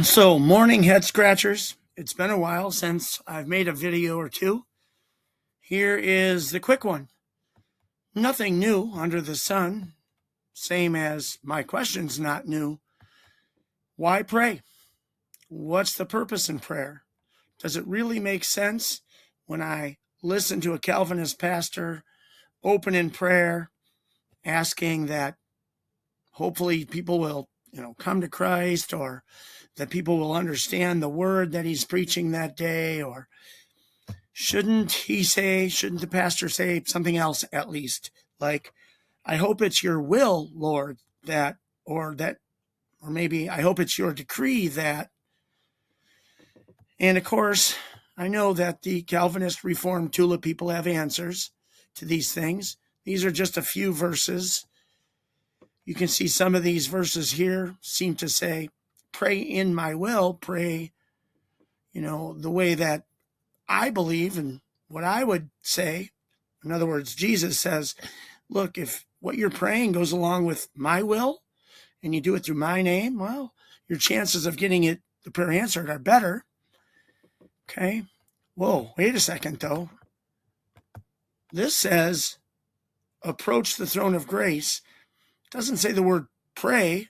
So, morning head scratchers. It's been a while since I've made a video or two. Here is the quick one. Nothing new under the sun, same as my question's not new. Why pray? What's the purpose in prayer? Does it really make sense when I listen to a Calvinist pastor open in prayer, asking that hopefully people will, come to Christ, or that people will understand the word that he's preaching that day, or shouldn't the pastor say something else at least? Like, I hope it's your will, Lord, or maybe I hope it's your decree that. And of course, I know that the Calvinist Reformed TULIP people have answers to these things. These are just a few verses. You can see some of these verses here seem to say, pray in my will, pray, the way that I believe and what I would say. In other words, Jesus says, look, if what you're praying goes along with my will and you do it through my name, well, your chances of getting the prayer answered are better. Okay. Whoa, wait a second though. This says, approach the throne of grace. It doesn't say the word pray,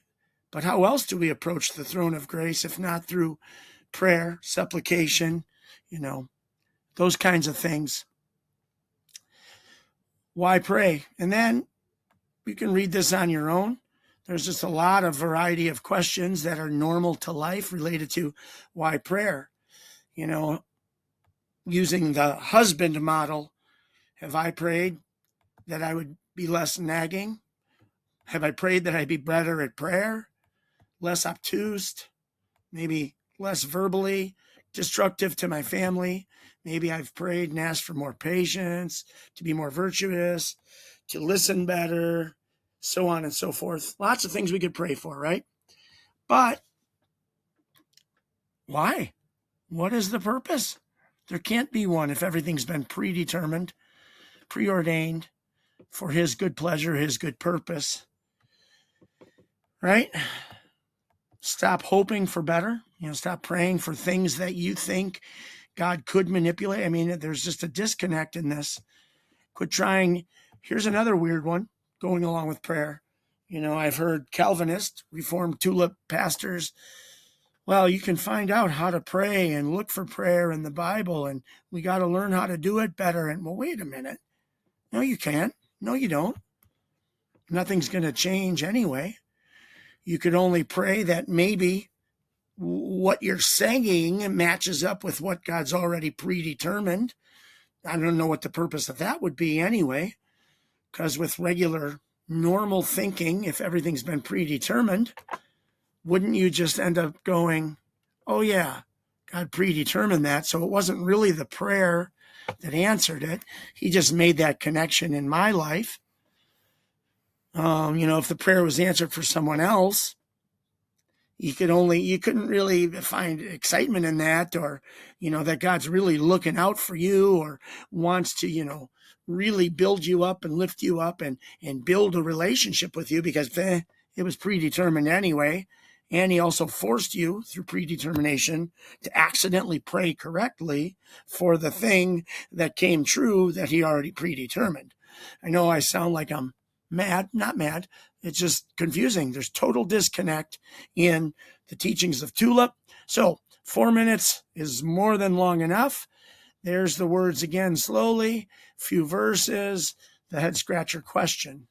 but how else do we approach the throne of grace if not through prayer, supplication, those kinds of things. Why pray? And then you can read this on your own. There's just a lot of variety of questions that are normal to life related to why prayer. Using the husband model, have I prayed that I would be less nagging? Have I prayed that I'd be better at prayer, less obtuse, maybe less verbally destructive to my family? Maybe I've prayed and asked for more patience, to be more virtuous, to listen better, so on and so forth. Lots of things we could pray for, right? But why? What is the purpose? There can't be one if everything's been predetermined, preordained for his good pleasure, his good purpose, right? Stop hoping for better. Stop praying for things that you think God could manipulate. I mean, there's just a disconnect in this. Quit trying. Here's another weird one going along with prayer. I've heard Calvinist, Reformed TULIP pastors, well, you can find out how to pray and look for prayer in the Bible, and we got to learn how to do it better. And well, wait a minute. No, you can't. No, you don't. Nothing's going to change anyway. You could only pray that maybe what you're saying matches up with what God's already predetermined. I don't know what the purpose of that would be anyway, because with regular normal thinking, if everything's been predetermined, wouldn't you just end up going, oh yeah, God predetermined that, so it wasn't really the prayer that answered it. He just made that connection in my life. If the prayer was answered for someone else, you couldn't really find excitement in that, or, that God's really looking out for you or wants to, really build you up and lift you up and build a relationship with you because it was predetermined anyway. And he also forced you through predetermination to accidentally pray correctly for the thing that came true that he already predetermined. I know I sound like I'm mad, not mad. It's just confusing. There's total disconnect in the teachings of TULIP. So 4 minutes is more than long enough. There's the words again slowly, few verses, the head scratcher question.